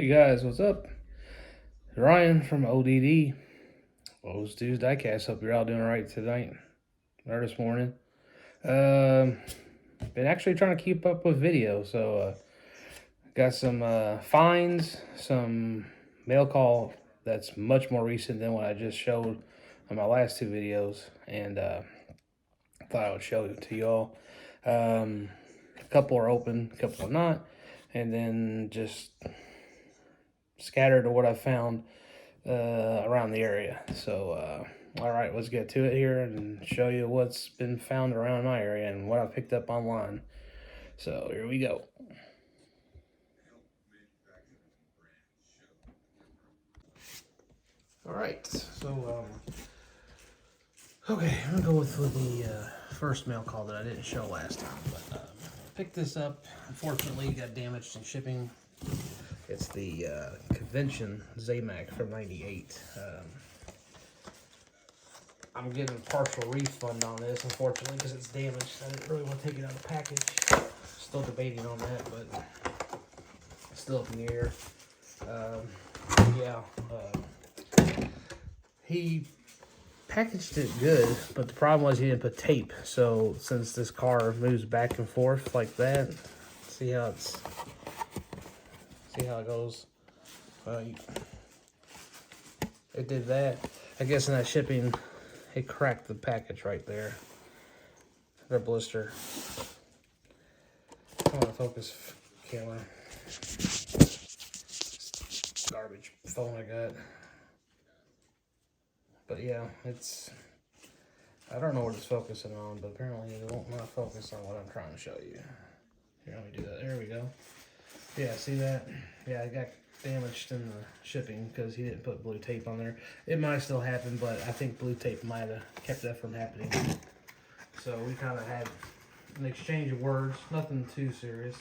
Hey guys, what's up? Ryan from ODD, O's Dudes Diecast. Hope you're all doing all right tonight or this morning. Um, been actually trying to keep up with video, so got some finds, some mail call that's much more recent than what I just showed on my last two videos, and thought I would show it to y'all. A couple are open, a couple are not, and then just scattered to what I found around the area. So, all right, let's get to it here and show you what's been found around my area and what I picked up online. So, here we go. All right, so, okay, I'm gonna go with the first mail call that I didn't show last time, but picked this up. Unfortunately, got damaged in shipping. It's the Convention Zamac from '98. I'm getting a partial refund on this, unfortunately, because it's damaged. I didn't really want to take it out of the package. Still debating on that, but still up in the air. He packaged it good, but the problem was he didn't put tape. So since this car moves back and forth like that, see how it goes. It did that. I guess in that shipping, it cracked the package right there. The blister. I want to focus camera. Garbage phone I got. But yeah, I don't know what it's focusing on, but apparently it won't not focus on what I'm trying to show you. Here, let me do that. There we go. Yeah, see that? Yeah, it got damaged in the shipping because he didn't put blue tape on there. It might still happen, but I think blue tape might have kept that from happening. So we kind of had an exchange of words, nothing too serious.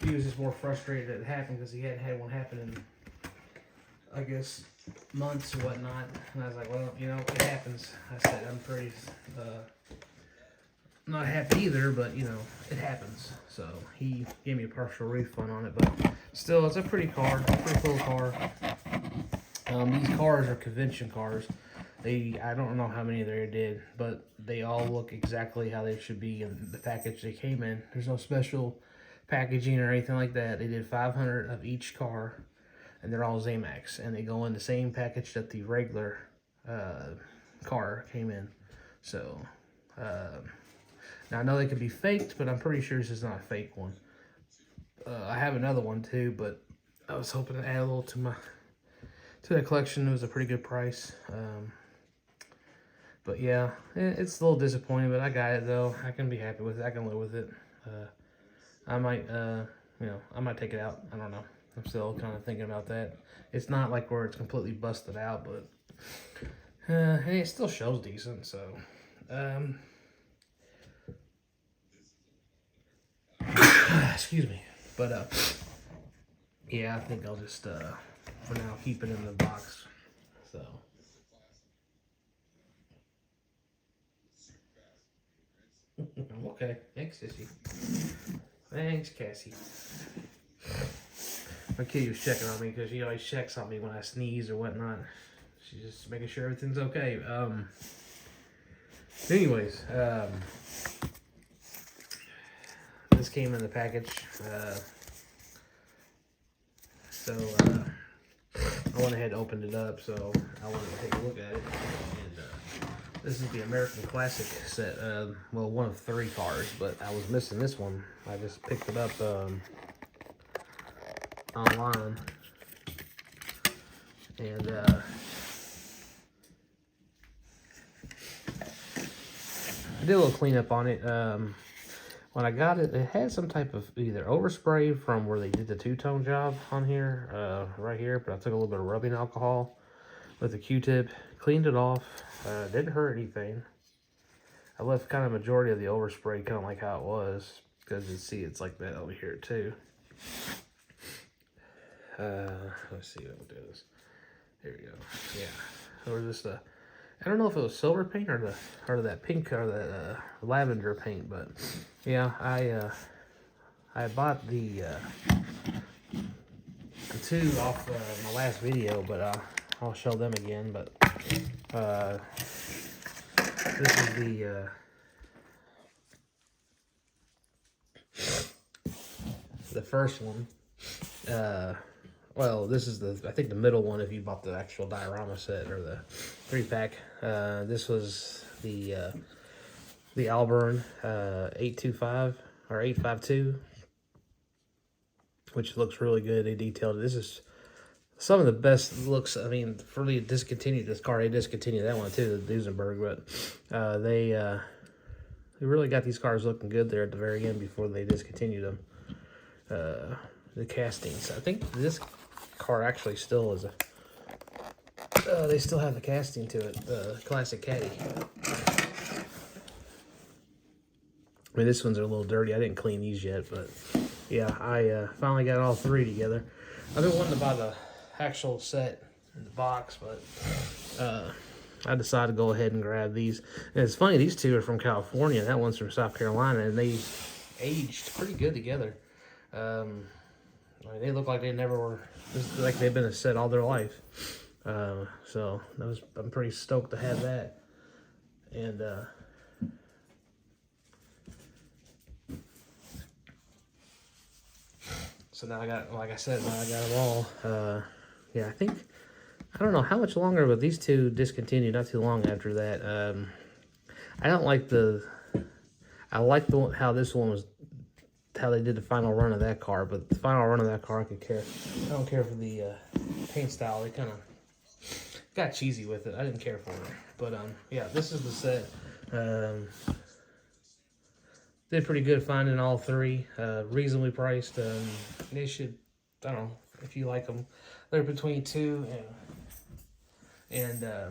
He was just more frustrated that it happened because he hadn't had one happen in, I guess, months or whatnot. And I was like, well, you know, it happens. I said, I'm pretty not happy either, but you know, it happens. So he gave me a partial refund on it, but still, it's a pretty cool car. These cars are convention cars. I don't know how many they did, but they all look exactly how they should be in the package they came in. There's no special packaging or anything like that. They did 500 of each car, and they're all Zamacs, and they go in the same package that the regular car came in. So, now I know they could be faked, but I'm pretty sure this is not a fake one. I have another one too, but I was hoping to add a little to the collection. It was a pretty good price. But yeah, it's a little disappointing, but I got it though. I can be happy with it. I can live with it. I might, I might take it out. I don't know. I'm still kind of thinking about that. It's not like where it's completely busted out, but hey, it still shows decent. So, excuse me. But yeah, I think I'll just for now keep it in the box. So. Okay, thanks, Sissy. Thanks, Cassie. My kid was checking on me because she always checks on me when I sneeze or whatnot. She's just making sure everything's okay. Anyways, this came in the package. So I went ahead and opened it up, so I wanted to take a look at it. And this is the American Classic set. Well, one of 3 cars, but I was missing this one. I just picked it up online. And I did a little cleanup on it. When I got it, it had some type of either overspray from where they did the two-tone job on here, right here, but I took a little bit of rubbing alcohol with a Q-tip, cleaned it off. Didn't hurt anything. I left kind of majority of the overspray kind of like how it was, because you see it's like that over here too. Let's see what it does. There we go. Yeah, or just I don't know if it was silver paint or that pink or that lavender paint, but yeah, I bought the the two off my last video, but I'll show them again. But this is the first one. Well, this is I think the middle one if you bought the actual diorama set or the 3-pack. This was the Alburn 825 or 852, which looks really good. They detailed it. This is some of the best looks. I mean, for the discontinued this car, they discontinued that one too, the Duesenberg, but they really got these cars looking good there at the very end before they discontinued them. The castings. I think this car actually still is they still have the casting to it, the classic caddy. I mean, this one's a little dirty. I didn't clean these yet, but yeah, I finally got all three together. I've been wanting to buy the actual set in the box, but I decided to go ahead and grab these. And it's funny, these two are from California. That one's from South Carolina, and they aged pretty good together. I mean, they look like they never were, like they've been a set all their life. So I'm pretty stoked to have that. And so now I got, like I said, now I got them all. Yeah, I don't know how much longer, but these two discontinued not too long after that. I don't like how this one was, how they did the final run of that car, but the final run of that car, I don't care for the paint style. They kind of got cheesy with it. I didn't care for it, but yeah, this is the set. Did pretty good finding all three, reasonably priced. They should, I don't know if you like them. They're between $2 and I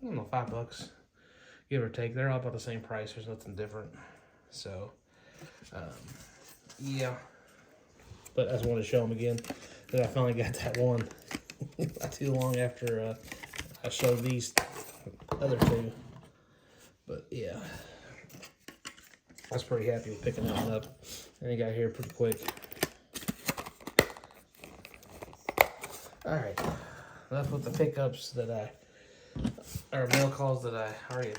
don't know, $5, give or take. They're all about the same price. There's nothing different. So, yeah. But I just wanted to show them again that I finally got that one not too long after I showed these other two. But yeah, I was pretty happy with picking that one up. And it got here pretty quick. Alright, enough with the pickups that or mail calls that I already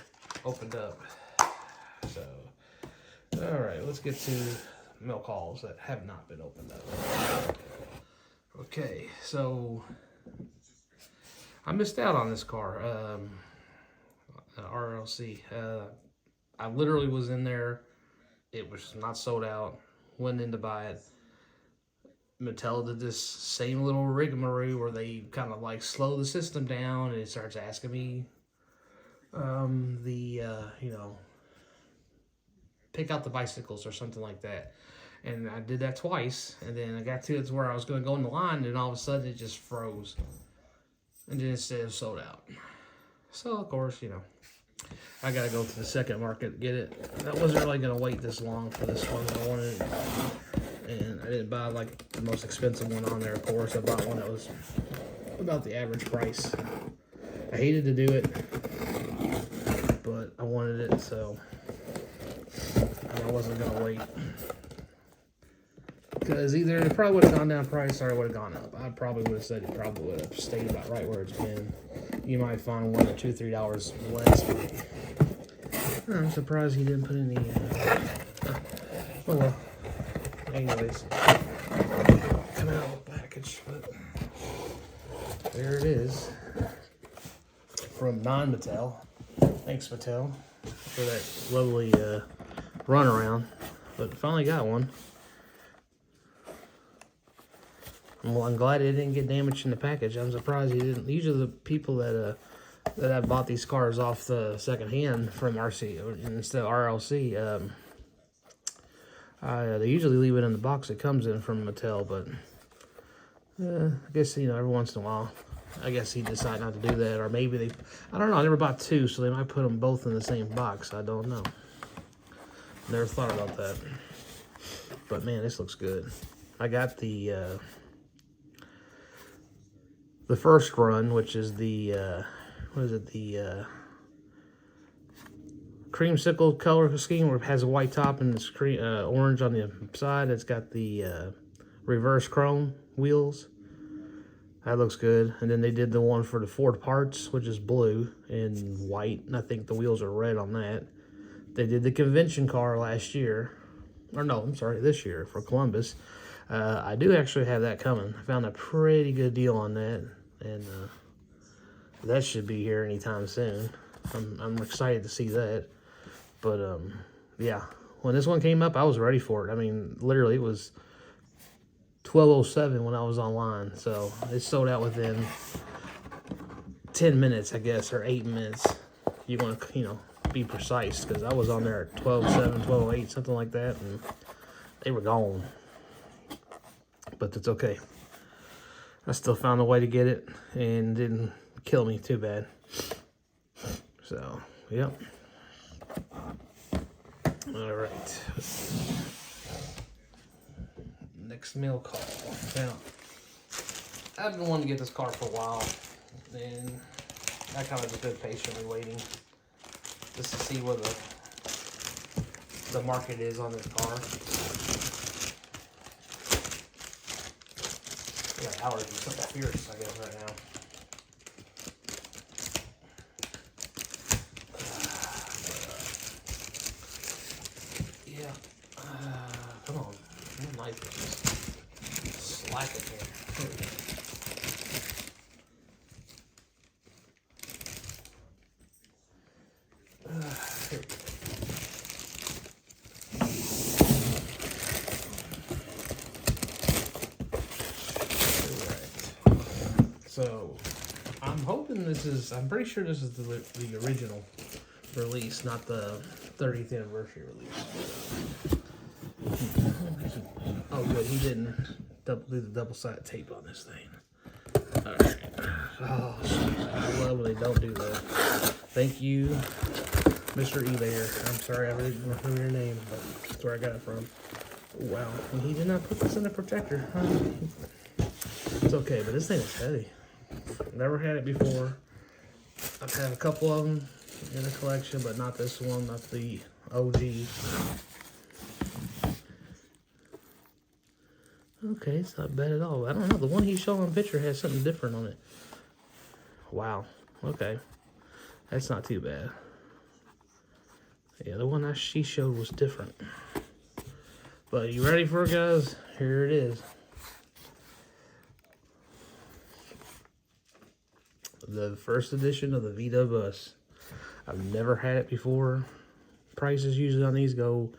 opened up. So, alright, let's get to mail calls that have not been opened up. Okay, so I missed out on this car, RLC. I literally was in there. It was not sold out. Went in to buy it. Mattel did this same little rigmarole where they kind of like slow the system down, and it starts asking me you know, pick out the bicycles or something like that. And I did that twice, and then I got to it where I was going to go in the line, and all of a sudden it just froze. And then it said sold out. So, of course, you know, I got to go to the second market to get it. I wasn't really going to wait this long for this one. I wanted it. And I didn't buy like the most expensive one on there, of course. I bought one that was about the average price. I hated to do it, but I wanted it, so I wasn't going to wait. Because either it probably would have gone down price or it would have gone up. I probably would have said it probably would have stayed about right where it's been. You might find one or $2, $3 less. But I'm surprised he didn't put any. Oh well. Anyways, come out of the package, but there it is from non-Mattel. Thanks, Mattel, for that lovely runaround. But finally got one. Well, I'm glad it didn't get damaged in the package. I'm surprised he didn't. Usually, the people that have bought these cars off the second hand from RC instead of RLC. They usually leave it in the box it comes in from Mattel, but I guess, you know, every once in a while, I guess he decided not to do that, or maybe I don't know, I never bought two, so they might put them both in the same box. I don't know. Never thought about that. But man, this looks good. I got the first run, which is the, what is it, the creamsicle color scheme where it has a white top and it's orange on the side. It's got the reverse chrome wheels. That looks good. And then they did the one for the Ford parts, which is blue and white. And I think the wheels are red on that. They did the convention car last year. Or no, I'm sorry, this year for Columbus. I do actually have that coming. I found a pretty good deal on that. And that should be here anytime soon. I'm excited to see that. But, yeah. When this one came up, I was ready for it. I mean, literally, it was 12:07 when I was online. So, it sold out within 10 minutes, I guess, or 8 minutes. You want to, you know, be precise, because I was on there at 12:07, 12:08, something like that, and they were gone. But it's okay. I still found a way to get it, and didn't kill me too bad. So, yep. All right. Next mail call. Now, I've been wanting to get this car for a while, and I kind of just been patiently waiting just to see what the market is on this car. I got allergies, something fierce, I guess, right now. Come on. My knife is just slacking here. Here we go. So, I'm hoping this is, I'm pretty sure this is the original release, not the 30th anniversary release. Oh, good, he didn't do the double-sided tape on this thing. Alright. Oh, I love when they don't do that. Thank you, Mr. eBayer. I'm sorry I really didn't remember your name, but that's where I got it from. Wow, and he did not put this in the protector. It's okay, but this thing is heavy. Never had it before. I've had a couple of them in a collection, but not this one, not the OG. Okay, it's not bad at all. I don't know, the one he showed on the picture has something different on it. Wow, okay. That's not too bad. Yeah, the one she showed was different. But you ready for it, guys? Here it is. The first edition of the VW Bus. I've never had it before. Prices usually on these go,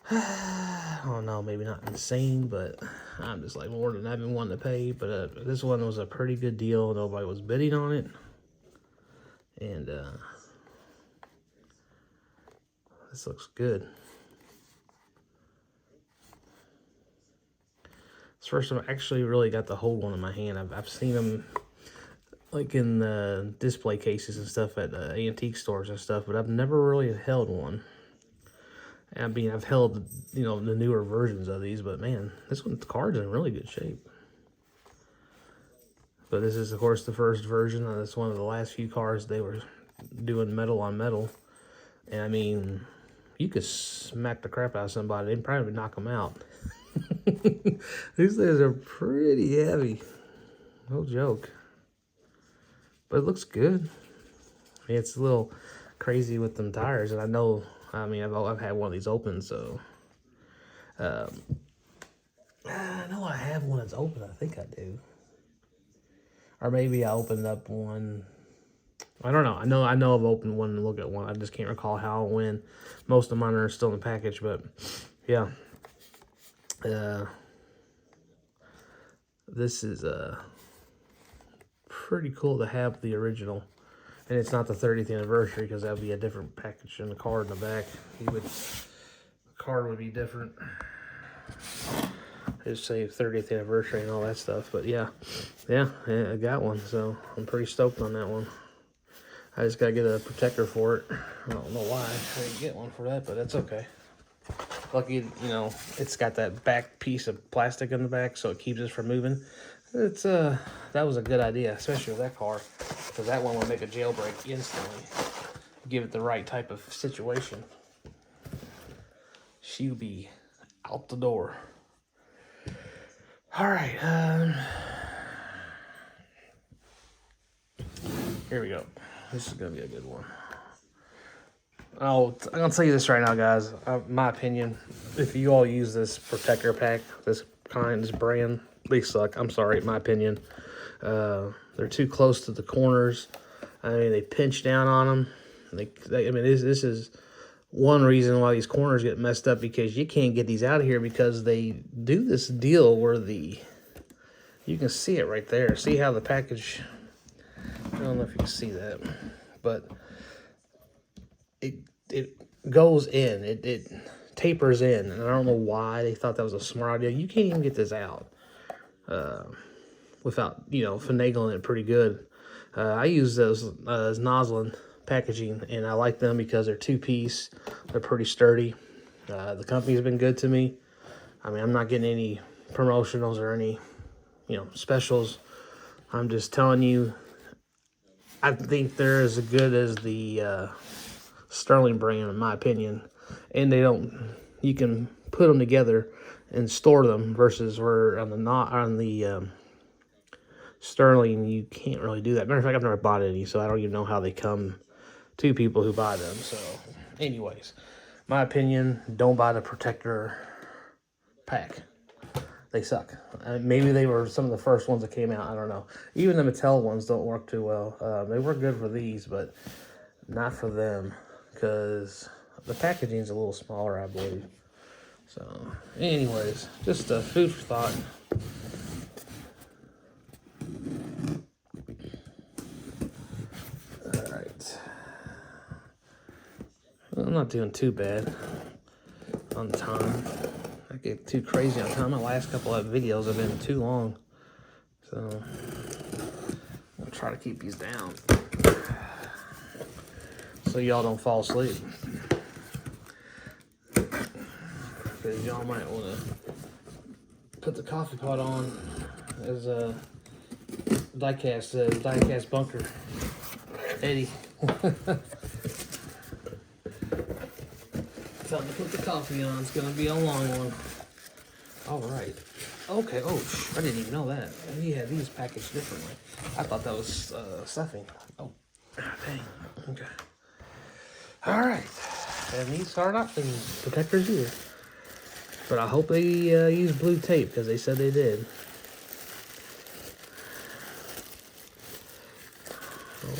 I don't know, maybe not insane, but I'm just like more than I've been wanting to pay. But this one was a pretty good deal. Nobody was bidding on it. And this looks good. It's the first time I actually really got to hold one in my hand. I've seen them like in the display cases and stuff at antique stores and stuff, but I've never really held one. I mean, I've held, you know, the newer versions of these, but man, this one, the card's in really good shape. But this is, of course, the first version. That's one of the last few cars they were doing metal on metal. And I mean, you could smack the crap out of somebody and probably knock them out. These things are pretty heavy. No joke. But it looks good. I mean, it's a little crazy with them tires, and I know, I mean, I've had one of these open, so I know I have one that's open. I think I do, or maybe I opened up one. I don't know. I know I've opened one and looked at one. I just can't recall how or when. Most of mine are still in the package, but yeah. This is pretty cool to have the original, and it's not the 30th anniversary because that would be a different package in the card in the back. The card would be different. Just say 30th anniversary and all that stuff. But yeah, I got one, so I'm pretty stoked on that one. I just gotta get a protector for it. I don't know why I didn't get one for that, but that's okay. Lucky, you know, it's got that back piece of plastic in the back, so it keeps it from moving. It's that was a good idea, especially with that car, because that one will make a jailbreak instantly. Give it the right type of situation. She'll be out the door. All right, Here we go. This is going to be a good one. I'm going to tell you this right now, guys. My opinion, if you all use this protector pack, this brand, they suck. I'm sorry, my opinion. They're too close to the corners. I mean, they pinch down on them. This is one reason why these corners get messed up, because you can't get these out of here because they do this deal where you can see it right there. See how the package, I don't know if you can see that, but it goes in, it tapers in, and I don't know why they thought that was a smart idea. You can't even get this out without, finagling it pretty good. I use those Noslin packaging, and I like them because they're two-piece. They're pretty sturdy. The company's been good to me. I mean, I'm not getting any promotionals or any, specials. I'm just telling you, I think they're as good as the Sterling brand, in my opinion. And you can put them together and store them, versus where on the Sterling, you can't really do that. Matter of fact, I've never bought any, so I don't even know how they come to people who buy them. So, anyways, my opinion, don't buy the protector pack. They suck. Maybe they were some of the first ones that came out. I don't know. Even the Mattel ones don't work too well. They work good for these, but not for them, because the packaging's a little smaller, I believe. So, anyways, just a food for thought. All right. Well, I'm not doing too bad on time. I get too crazy on time. My last couple of videos have been too long. So, I'll try to keep these down so y'all don't fall asleep. Because y'all might want to put the coffee pot on, as Diecast says, Diecast Bunker. Eddie. Time to put the coffee on. It's going to be a long one. All right. Okay. Oh, I didn't even know that. He had these packaged differently. I thought that was stuffing. Oh, dang. Okay. All right. And these are not the protectors either. But I hope they use blue tape, because they said they did.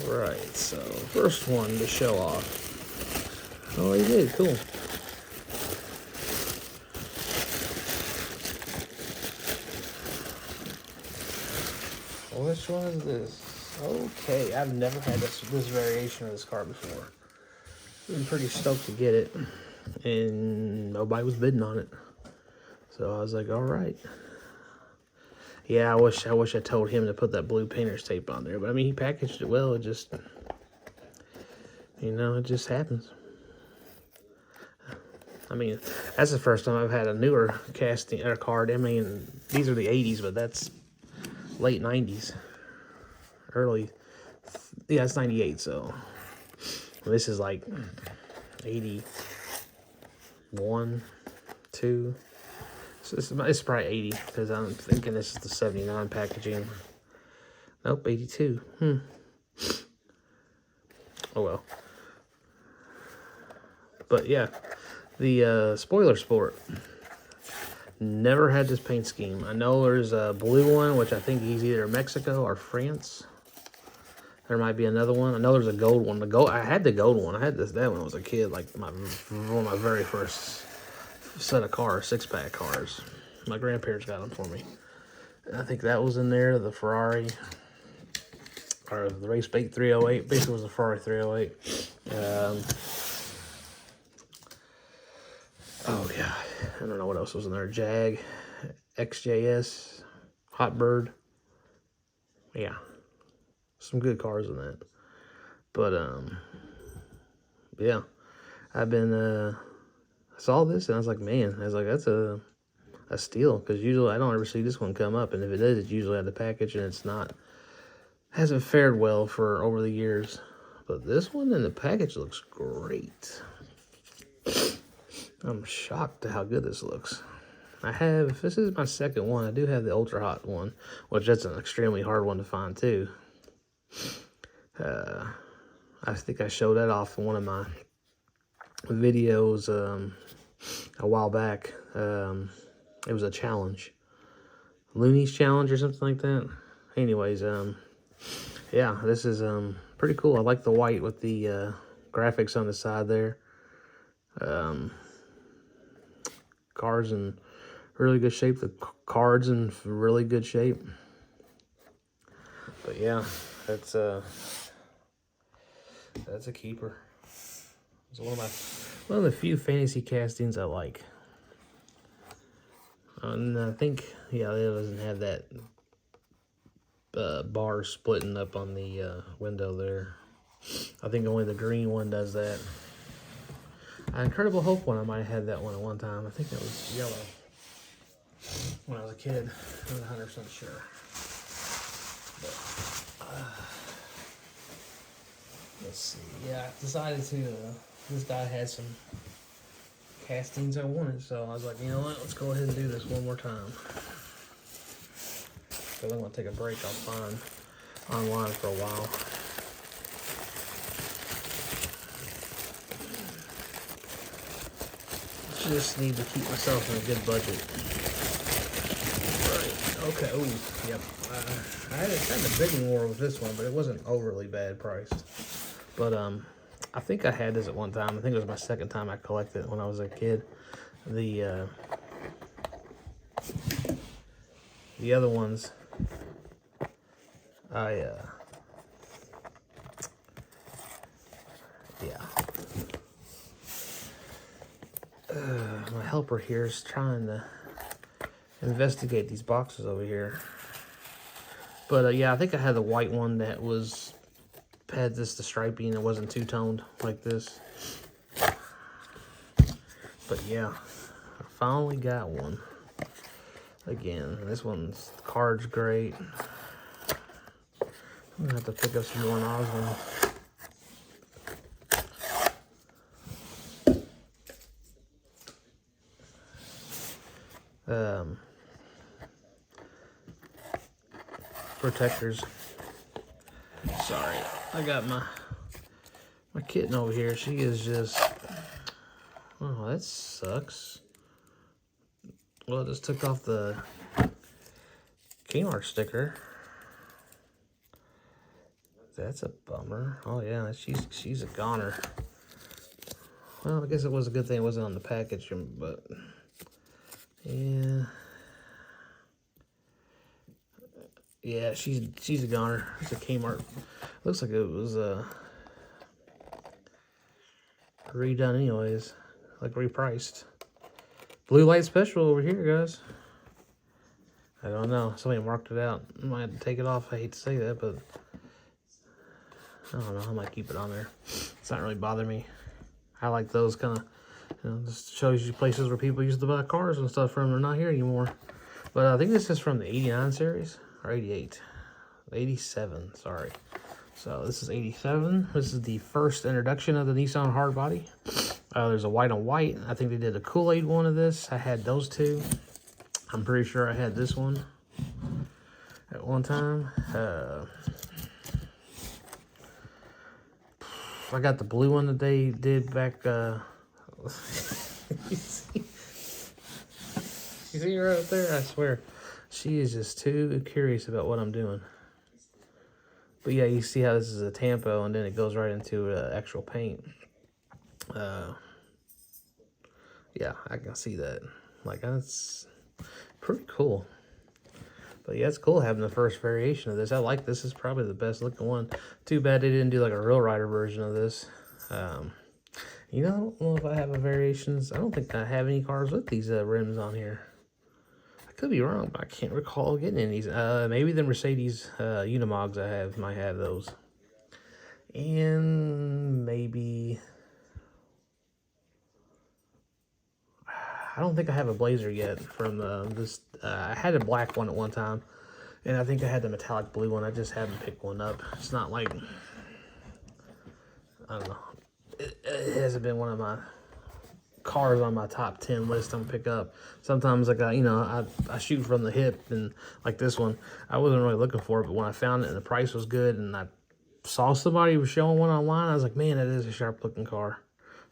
All right. So, first one to show off. Oh, they did. Cool. Which one is this? Okay, I've never had this variation of this car before. I'm pretty stoked to get it, and nobody was bidding on it. So I was like, all right. Yeah, I wish I told him to put that blue painter's tape on there, but I mean, he packaged it well. It just, it just happens. I mean, that's the first time I've had a newer casting or card. I mean, these are the 80s, but that's late 90s, it's 98, so this is like 81, 2, so it's probably 80, because I'm thinking this is the 79 packaging. Nope, 82. Oh well. But yeah, the Spoiler Sport. Never had this paint scheme. I know there's a blue one, which I think he's either Mexico or France. There might be another one. I know there's a gold one. I had the gold one. I had that when I was a kid, like one of my very first set of cars, 6-pack cars. My grandparents got them for me. And I think that was in there. The Ferrari, or the Race Bait 308. Basically, it was a Ferrari 308. Oh yeah, I don't know what else was in there. Jag, XJS, Hot Bird. Yeah, some good cars in that. But yeah, I've been I saw this and I was like, man, that's a steal, because usually I don't ever see this one come up, and if it is, it's usually out of the package, and it's not, hasn't fared well for over the years. But this one in the package looks great. I'm shocked at how good this looks. This is my second one. I do have the Ultra Hot one, which that's an extremely hard one to find too. I think I showed that off in one of my videos a while back. It was a challenge. Looney's challenge or something like that. Anyways, yeah, this is pretty cool. I like the white with the graphics on the side there. Cards in really good shape. The cards in really good shape. But yeah, that's a keeper. It's one of the few fantasy castings I like. And I think, yeah, it doesn't have that bar splitting up on the window there. I think only the green one does that. Incredible Hulk one, I might have had that one at one time. I think that was yellow when I was a kid. I'm not 100% sure. But, let's see. Yeah, I decided to, this guy had some castings I wanted, so I was like, you know what, let's go ahead and do this one more time. Because I'm going to take a break. I'll find online for a while. Just need to keep myself in a good budget. Right. Okay. Oh, yep. I had a bidding war with this one, but it wasn't overly bad priced. But I think I had this at one time. I think it was my second time I collected it when I was a kid. The other ones, yeah. My helper here is trying to investigate these boxes over here. But yeah, I think I had the white one that had the striping. It wasn't two-toned like this. But yeah, I finally got one. Again, this one's card's great. I'm gonna have to pick up some more Osmond. Protectors. Sorry, I got my kitten over here. She is just, oh, that sucks. Well, I just took off the Kmart sticker. That's a bummer. Oh yeah, she's a goner. Well, I guess it was a good thing it wasn't on the package, but yeah. Yeah, she's a goner. It's a Kmart. Looks like it was redone anyways, like repriced. Blue light special over here, guys. I don't know. Somebody marked it out. I might have to take it off. I hate to say that, but I don't know. I might keep it on there. It's not really bothering me. I like those kind of, just shows you places where people used to buy cars and stuff from. They're not here anymore. But I think this is from the 89 series. Or 88. 87, sorry. So this is 87. This is the first introduction of the Nissan Hardbody. There's a white on white. I think they did a Kool-Aid one of this. I had those two. I'm pretty sure I had this one at one time. I got the blue one that they did back. You see her right there? I swear. She is just too curious about what I'm doing. But yeah, you see how this is a tampo and then it goes right into actual paint. Yeah, I can see that. Like, that's pretty cool. But yeah, it's cool having the first variation of this. I like this. Is probably the best looking one. Too bad they didn't do like a Real Rider version of this. You know, I don't know if I have a variations. I don't think I have any cars with these rims on here. Could be wrong, but I can't recall getting any of these. Maybe the Mercedes Unimogs might have those. And maybe, I don't think I have a Blazer yet from this. I had a black one at one time, and I think I had the metallic blue one. I just haven't picked one up. It's not like, I don't know. It hasn't been one of my cars on my top 10 list I'm pick up. Sometimes like I shoot from the hip, and like this one I wasn't really looking for it, but when I found it and the price was good and I saw somebody was showing one online. I was like, man, that is a sharp looking car.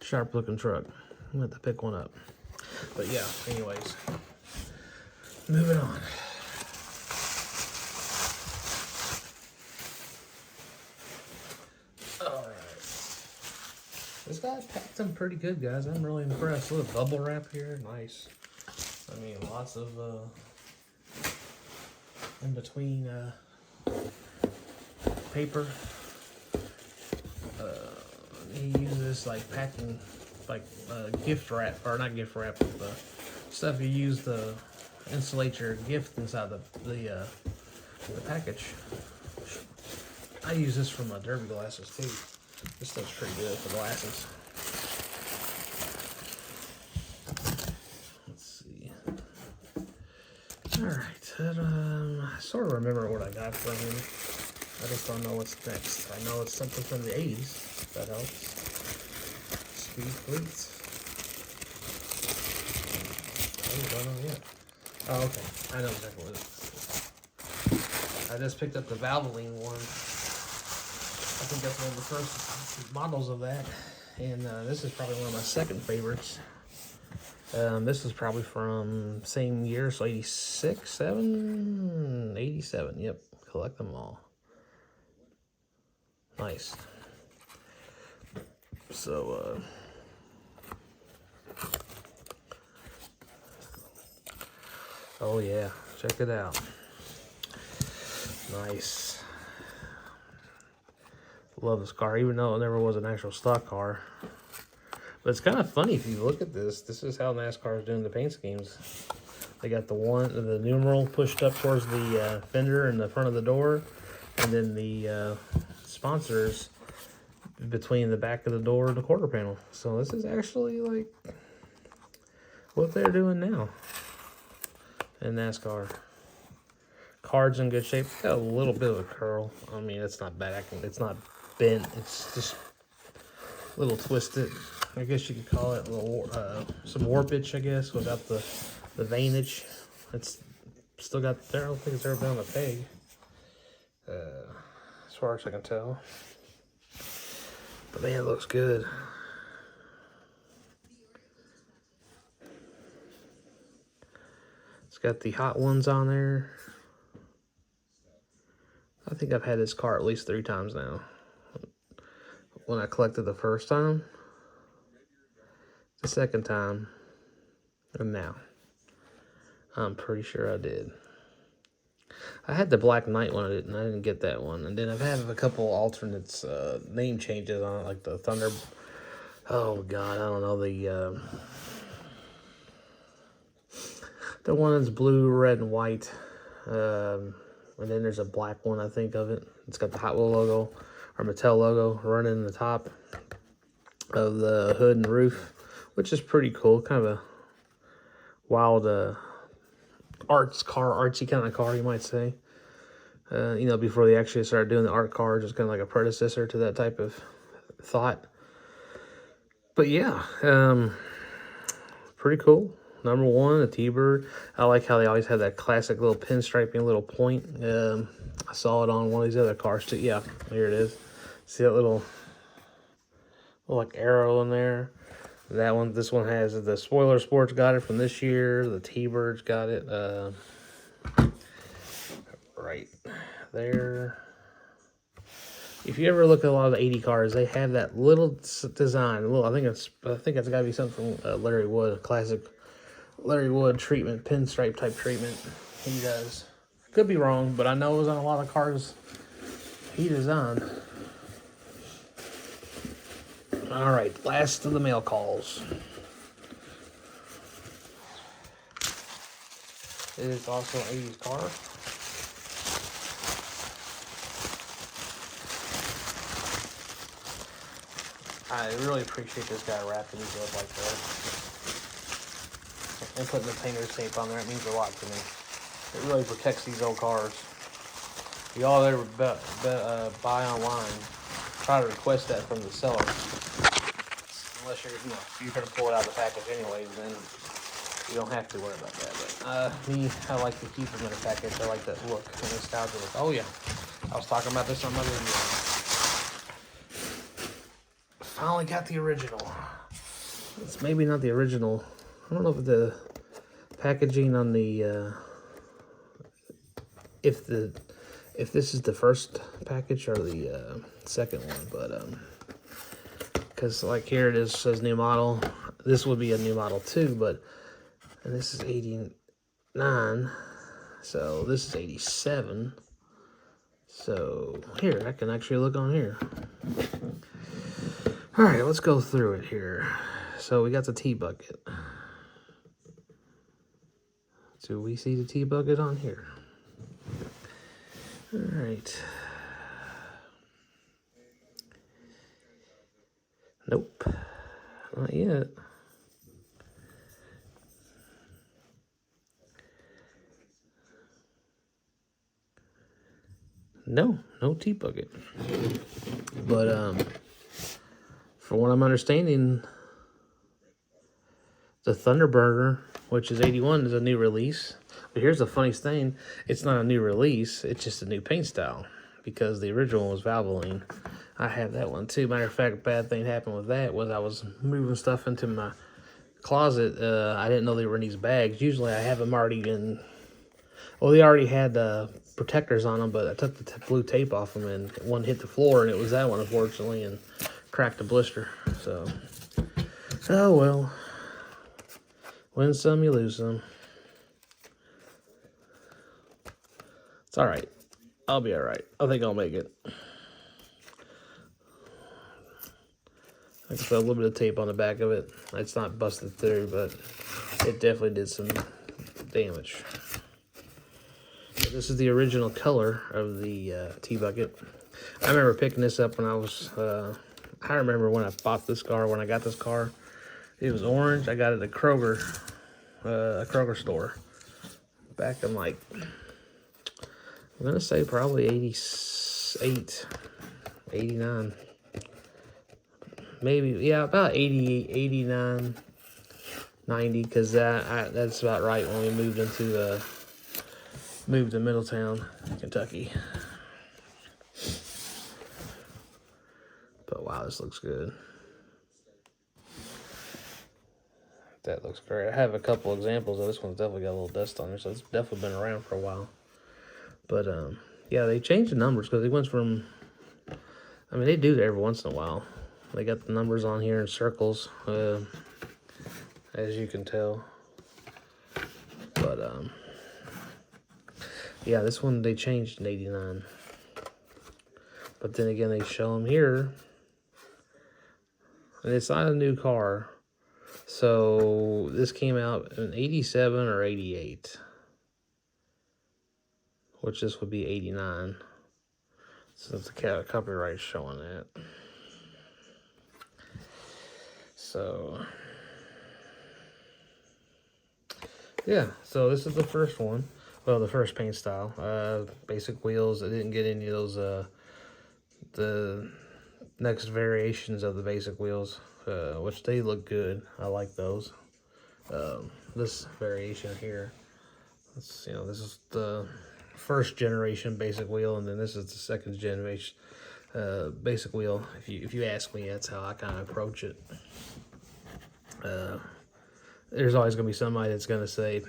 Sharp looking truck. I'm going to have to pick one up. But yeah, anyways. Moving on. Alright. This guy packed them pretty good, guys. I'm really impressed. Look, bubble wrap here. Nice. I mean, lots of in between paper. He uses like packing, like gift wrap, or not gift wrap, but the stuff you use to insulate your gift inside the package. I use this for my derby glasses too. This stuff's pretty good for glasses. Let's see. Alright, I sort of remember what I got from him. I just don't know what's next. I know it's something from the 80s. That helps. Speed Fleets. Oh, don't know yet. Oh, okay. I know exactly what it is. I just picked up the Valvoline one. I think that's one of the first models of that. And this is probably one of my second favorites. This is probably from same year, so 86, 7, 87. Yep, collect them all. Nice. So, oh yeah, check it out. Nice. Love this car, even though it never was an actual stock car. But it's kind of funny if you look at this. This is how NASCAR is doing the paint schemes. They got the numeral pushed up towards the fender in the front of the door, and then the sponsors between the back of the door and the quarter panel. So this is actually like what they're doing now in NASCAR. Car's in good shape. Got a little bit of a curl. I mean, it's not bad. It's not bent. It's just a little twisted. I guess you could call it a little some warpage, I guess, without the veinage. It's still got there. I don't think it's ever been on a peg, as far as I can tell. But man, it looks good. It's got the hot ones on there. I think I've had this car at least 3 times now. When I collected the first time, the second time, and now. I'm pretty sure I did. I had the Black Knight one, I didn't get that one. And then I've had a couple alternates, name changes on it, like the Thunder. Oh God, I don't know, the one that's blue, red, and white. And then there's a black one, I think of it. It's got the Hot Wheel logo, or Mattel logo, running in the top of the hood and roof, which is pretty cool. Kind of a wild artsy kind of car, you might say. You know, before they actually started doing the art cars, it's kind of like a predecessor to that type of thought. But yeah, pretty cool. Number 1, a T-Bird. I like how they always have that classic little pinstriping little point. I saw it on one of these other cars too. Yeah, here it is. See that little like arrow in there? That one, this one has the Spoiler Sports got it from this year. The T-Bird's got it right there. If you ever look at a lot of the 80 cars, they have that little design. I think it's got to be something from Larry Wood, classic Larry Wood treatment, pinstripe type treatment he does. Could be wrong, but I know it was on a lot of cars he designed. All right, last of the mail calls. It is also an 80s car. I really appreciate this guy wrapping these up like that. And putting the painter's tape on there. It means a lot to me. It really protects these old cars. If y'all ever buy online, try to request that from the seller. Unless you're going to pull it out of the package anyways, then you don't have to worry about that. But me, I like to keep them in a package. I like that look, the nostalgia look. Oh yeah, I was talking about this on my video. finally got the original. It's maybe not the original. I don't know if the packaging on the if this is the first package or the second one, but because like here it is, says new model. This would be a new model too, but and this is 89, so this is 87. So here I can actually look on here. All right, let's go through it here. So we got the T-bucket. Do we see the T-bucket on here? All right. Nope, not yet. No T-bucket. But from what I'm understanding, the Thunderbirder, which is 81, is a new release. But here's the funniest thing. It's not a new release. It's just a new paint style. Because the original was Valvoline. I have that one too. Matter of fact, bad thing happened with that was I was moving stuff into my closet. I didn't know they were in these bags. Usually I have them already in... Well, they already had protectors on them, but I took the blue tape off them and one hit the floor, and it was that one, unfortunately, and cracked a blister. So, oh well. Win some, you lose some. It's all right. I'll be all right. I think I'll make it. I can put a little bit of tape on the back of it. It's not busted through, but it definitely did some damage. So this is the original color of the T-bucket. I remember picking this up when I was... I remember when I bought this car, when I got this car. It was orange. I got it at Kroger, a Kroger store. Back in like... I'm going to say probably 88, 89. Maybe, yeah, about 88, 89, 90, because that's about right when we moved to Middletown, Kentucky. But wow, this looks good. That looks great. I have a couple examples of this one's definitely got a little dust on it, so it's definitely been around for a while. But yeah, they changed the numbers because they went from... I mean, they do it every once in a while. They got the numbers on here in circles, as you can tell. But yeah, this one they changed in 89. But then again, they show them here. And it's not a new car. So this came out in 87 or 88. Which this would be 89. Since the copyright is showing that. So, yeah, so this is the first one. Well, the first paint style. Basic wheels. I didn't get any of those, the next variations of the basic wheels, which they look good. I like those. This variation here, this is the first generation basic wheel, and then this is the second generation basic wheel. If you ask me, that's how I kind of approach it. There's always going to be somebody that's going to say,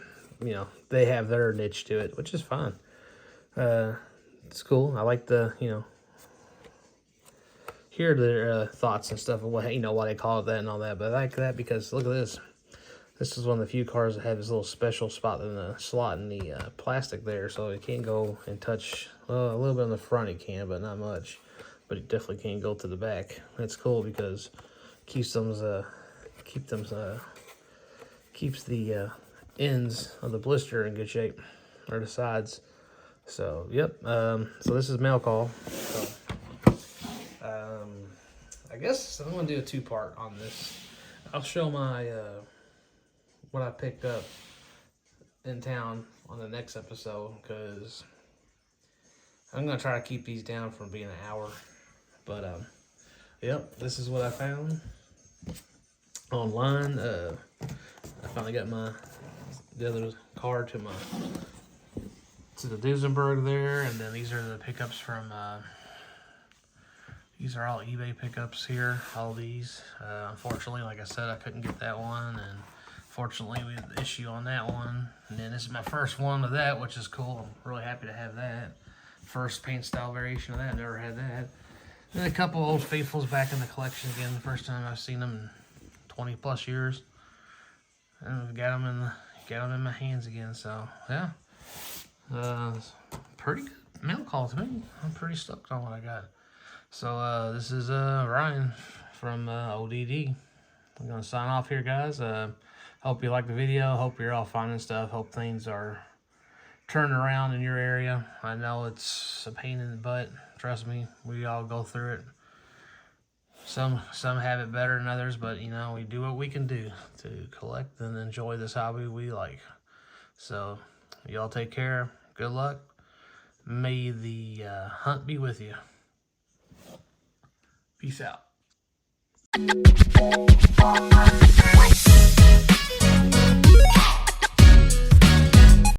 they have their niche to it, which is fine. It's cool. I like the, hear their thoughts and stuff, and why they call it that and all that. But I like that because look at this. This is one of the few cars that have this little special spot in the slot in the plastic there, so it can't go and touch. Well, a little bit on the front it can, but not much. But it definitely can't go to the back. That's cool because it keeps the ends of the blister in good shape, or the sides. So yep. So this is mail call. So, I guess I'm gonna do a two-part on this. I'll show my what I picked up in town on the next episode, because I'm gonna try to keep these down from being an hour. But yep, this is what I found online. I finally got the other car to the Duesenberg there, and then these are the pickups from These are all eBay pickups here, all these. Unfortunately, like I said, I couldn't get that one, and fortunately we had the issue on that one. And then this is my first one of that, which is cool. I'm really happy to have that. First paint style variation of that, never had that. Then a couple Old Faithfuls back in the collection again, the first time I've seen them in 20 plus years. And we've got them in my hands again, so yeah. Pretty good mail call to me. I'm pretty stoked on what I got. So this is Ryan from ODD. I'm gonna sign off here, guys. Hope you liked the video. Hope you're all finding stuff. Hope things are turning around in your area. I know it's a pain in the butt. Trust me, we all go through it. Some have it better than others, but you know, we do what we can do to collect and enjoy this hobby we like. So y'all take care. Good luck. May the hunt be with you. Peace out.